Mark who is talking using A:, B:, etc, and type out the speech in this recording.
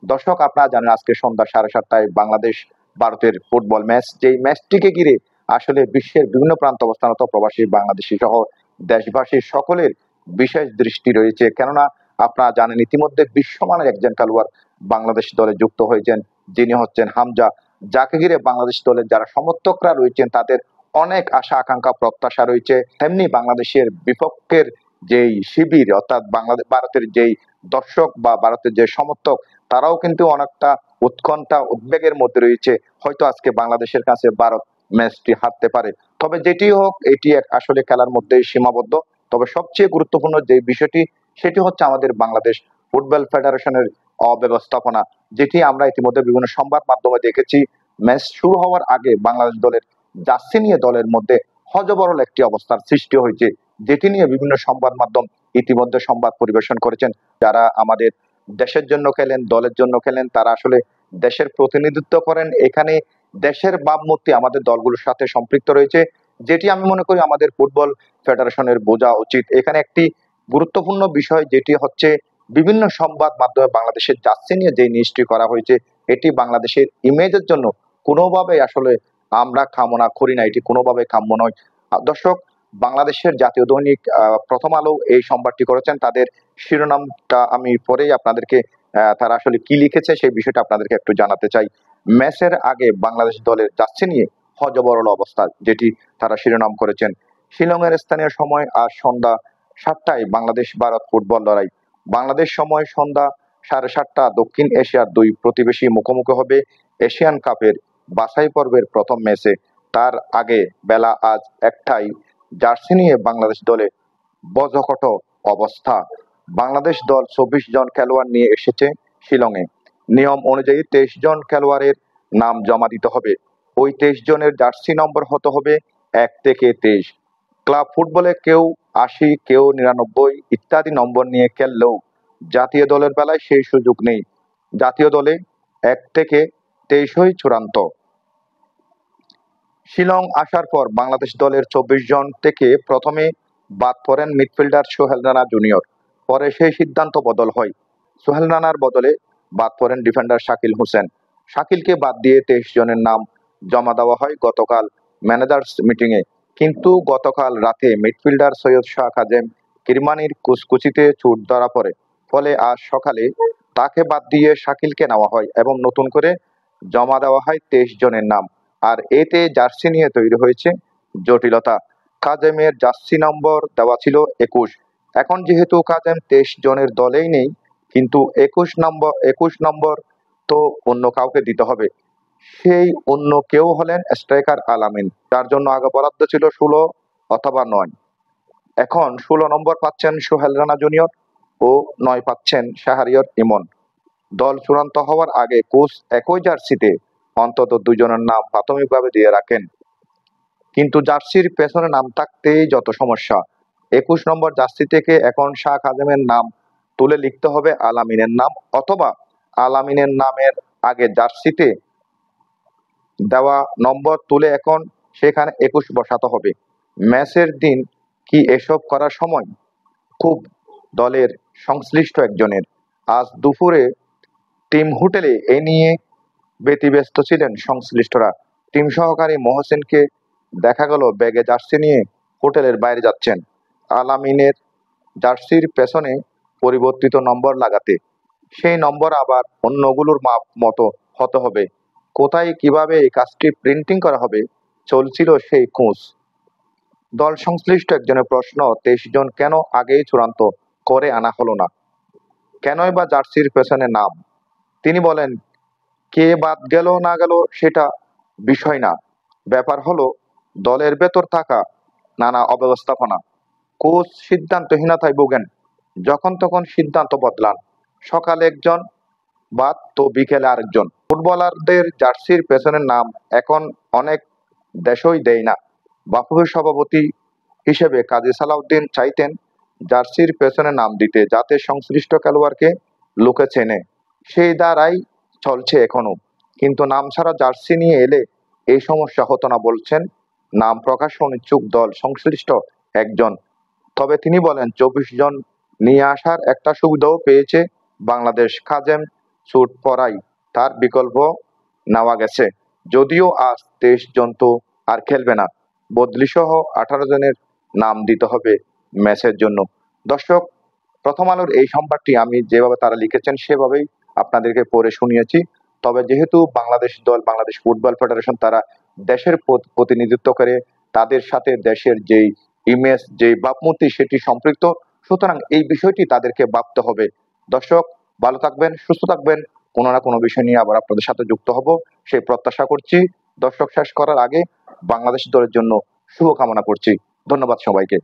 A: দর্শক, আপনারা জানেন আজকে সন্ধ্যা 7:30টায় বাংলাদেশ ভারতের ফুটবল ম্যাচ, যেই ম্যাচটিকে ঘিরে আসলে বিশ্বের বিভিন্ন প্রান্ত অবস্থানরত প্রবাসী বাংলাদেশি সহ দেশবাসীর সকলের বিশেষ দৃষ্টি রয়েছে। কেননা আপনারা জানেন ইতিমধ্যে বিশ্বমানের একজন খেলোয়াড় বাংলাদেশ দলে যুক্ত হয়েছেন, যিনি হচ্ছেন হামজা, যাকে ঘিরে বাংলাদেশ দলের যারা সমর্থকরা রয়েছেন তাদের অনেক আশা আকাঙ্ক্ষা প্রত্যাশা রয়েছে। তেমনি বাংলাদেশের বিপক্ষের যেই শিবির অর্থাৎ বাংলাদেশ ভারতের যেই দর্শক বা ভারতের যে সমর্থক, তারাও কিন্তু অনেকটা উৎকণ্ঠা উদ্বেগের মধ্যে রয়েছে। হয়তো আজকে বাংলাদেশের কাছে ভারত ম্যাচটি হারতে পারে। তবে যেটি হোক, এটি আসলে খেলার মধ্যেই সীমাবদ্ধ। তবে সবচেয়ে গুরুত্বপূর্ণ যে বিষয়টি, সেটি হচ্ছে আমাদের বাংলাদেশ ফুটবল ফেডারেশনের অব্যবস্থাপনা, যেটি আমরা ইতিমধ্যে বিভিন্ন সংবাদ মাধ্যমে দেখেছি। ম্যাচ শুরু হওয়ার আগে বাংলাদেশ দলের জার্সি নিয়ে দলের মধ্যে হযবরল একটি অবস্থার সৃষ্টি হয়েছে, যেটি নিয়ে বিভিন্ন সংবাদ মাধ্যম ইতিমধ্যে সংবাদ পরিবেশন করেছেন। যারা আমাদের দেশের জন্য খেলেন, দলের জন্য খেলেন, তারা আসলে দেশের প্রতিনিধিত্ব করেন। এখানে দেশের ভাবমূর্তি আমাদের দলগুলোর সাথে সম্পৃক্ত রয়েছে, যেটি আমি মনে করি আমাদের ফুটবল ফেডারেশনের বোঝা উচিত। এখানে একটি গুরুত্বপূর্ণ বিষয় যেটি হচ্ছে, বিভিন্ন সংবাদ মাধ্যমে বাংলাদেশের জার্সি নিয়ে যে নিউজটি করা হয়েছে, এটি বাংলাদেশের ইমেজের জন্য কোনোভাবে আসলে আমরা কামনা করি না, এটি কোনোভাবে কাম্য নয়। দর্শক, বাংলাদেশের জাতীয় দৈনিক প্রথম আলো এই সংবাদটি করেছেন। তাদের শিরোনামটা আমি পরেই আপনাদেরকে তারা আসলে কি লিখেছে সেই বিষয়টা আপনাদেরকে একটু জানাতে চাই। ম্যাচের আগে বাংলাদেশ দলের যাচ্ছে নিয়ে হযবরল অবস্থা, যেটি তারা শিরোনাম করেছেন। শিলংয়ের স্থানীয় সময় আজ সন্ধ্যা 7টায় বাংলাদেশ ভারত ফুটবল লড়াই। বাংলাদেশ সময় সন্ধ্যা 7:30 দক্ষিণ এশিয়ার দুই প্রতিবেশী মুখোমুখি হবে এশিয়ান কাপের বাছাই পর্বের প্রথম ম্যাচে। তার আগে বেলা আজ 1টায় জার্সি নিয়ে বাংলাদেশ দলে বজকট অবস্থা। বাংলাদেশ দল 24 জন খেলোয়াড় নিয়ে এসেছে শিলংয়ে। নিয়ম অনুযায়ী 23 জন খেলোয়াড়ের নাম জমা দিতে হবে। ওই 23 জনের জার্সি নম্বর হতে হবে 1 থেকে 23। ক্লাব ফুটবলে কেউ 80, কেউ 99 ইত্যাদি নম্বর নিয়ে খেললেও জাতীয় দলের বেলায় সেই সুযোগ নেই। জাতীয় দলে 1 থেকে 23ই চূড়ান্ত। শিলং আসার পর বাংলাদেশ দলের 24 জন থেকে প্রথমে বাদ পড়েন মিডফিল্ডার সোহেল রানা জুনিয়র। পরে সেই সিদ্ধান্ত বদল হয়। সোহেল রানার বদলে বাদ পড়েন ডিফেন্ডার শাকিল হোসেন। শাকিলকে বাদ দিয়ে 23 জনের নাম জমা দেওয়া হয় গতকাল ম্যানেজার্স মিটিংয়ে। কিন্তু গতকাল রাতে মিডফিল্ডার সৈয়দ শাহ কাজেম কিরমানির কুচকুচিতে চোট ধরা পড়ে। ফলে আজ সকালে তাকে বাদ দিয়ে শাকিলকে নেওয়া হয় এবং নতুন করে জমা দেওয়া হয় 23 জনের নাম। আর এতে জার্সি নিয়ে তৈরি হয়েছে জটিলতা। কাজেমের জার্সি নম্বর দেওয়া ছিল 21। এখন যেহেতু কাজেম 23 জনের দলেই নেই, কিন্তু 21 নম্বর তো অন্য কাউকে দিতে হবে। সেই অন্য কেউ হলেন স্ট্রাইকার আলামিন, যার জন্য আগে বরাদ্দ ছিল 16 অথবা 9। এখন 16 নম্বর পাচ্ছেন সোহেল রানা জুনিয়র ও 9 পাচ্ছেন শাহরিয়ার ইমন। দল চূড়ান্ত হওয়ার আগে কোচ একই জার্সিতে অন্তত 2 জনের নাম প্রাথমিকভাবে দিয়ে রাখেন। কিন্তু জার্সির পেছনে নাম থাকতেই যত সমস্যা। 21 নম্বর জার্সি থেকে এখন শাহ কাজেমের নাম তুলে লিখতে হবে আলামিনের নাম, অথবা আলামিনের নামের আগে জার্সিতে দেওয়া নম্বর তুলে এখন সেখানে 21 বসাতে হবে। ম্যাচের দিন কি এসব করার সময়? খুব দলের সংশ্লিষ্ট একজনের। আজ দুপুরে টিম হোটেলে এ নিয়ে ব্যতিব্যস্ত ছিলেন সংশ্লিষ্টরা। টিম সহকারী মহসিনকে দেখা গেল ব্যাগে জার্সি নিয়ে হোটেলের বাইরে যাচ্ছেন আলামিনের জার্সির পেছনে পরিবর্তিত নম্বর লাগাতে। সেই নম্বর আবার অন্যগুলোর মাপ মতো হতে হবে। কোথায় কিভাবে এই কাজটি প্রিন্টিং করা হবে চলছিল সেই খোঁজ। দল সংশ্লিষ্ট একজনের প্রশ্ন, 23 জন কেন আগেই চূড়ান্ত করে আনা হলো না? কেনই বা জার্সির পেছনে নাম? তিনি বলেন, কে বাদ গেল না গেল সেটা বিষয় না, ব্যাপার হলো দলের ভেতর থাকা নানা অব্যবস্থাপনা। কোচ সিদ্ধান্তহীনতায় ভোগেন, যখন তখন সিদ্ধান্ত বদলান। সকালে একজন বাদ তো বিকেলে আরেকজন। ফুটবলারদের জার্সির পেছনের নাম এখন অনেক দেশই দেয় না। বাফুফের সভাপতি হিসেবে কাজী সালাউদ্দিন চাইতেন জার্সির পেছনে নাম দিতে, যাতে সংশ্লিষ্ট খেলোয়াড়কে লোকে চেনে। সেই দ্বারাই চলছে এখনো। কিন্তু নাম ছাড়া জার্সি নিয়ে এলে এই সমস্যা হতো না বলছেন নাম প্রকাশ অনিচ্ছুক দল সংশ্লিষ্ট একজন। তবে তিনি বলেন, 24 জন নিয়ে আসার একটা সুবিধাও পেয়েছে বাংলাদেশ। কাজেম স্যুট পরাই তার বিকল্প নেওয়া গেছে। যদিও আজ 23 জন তো আর খেলবে না, বদলিসহ 18 জনের নাম দিতে হবে ম্যাচের জন্য। দর্শক, প্রথম আলোর এই সংবাদটি আমি যেভাবে তারা লিখেছেন সেভাবেই আপনাদেরকে পড়ে শুনিয়েছি। তবে যেহেতু বাংলাদেশ দল, বাংলাদেশ ফুটবল ফেডারেশন তারা দেশের প্রতিনিধিত্ব করে, তাদের সাথে দেশের যেই ইমেজ, যেই ভাবমূর্তি সেটি সম্পৃক্ত। সুতরাং এই বিষয়টি তাদেরকে ভাবতে হবে। দর্শক, ভালো থাকবেন, সুস্থ থাকবেন। কোনো না কোনো বিষয় নিয়ে আবার আপনাদের সাথে যুক্ত হব সেই প্রত্যাশা করছি। দর্শক, শেষ করার আগে বাংলাদেশ দলের জন্য শুভকামনা করছি। ধন্যবাদ সবাইকে।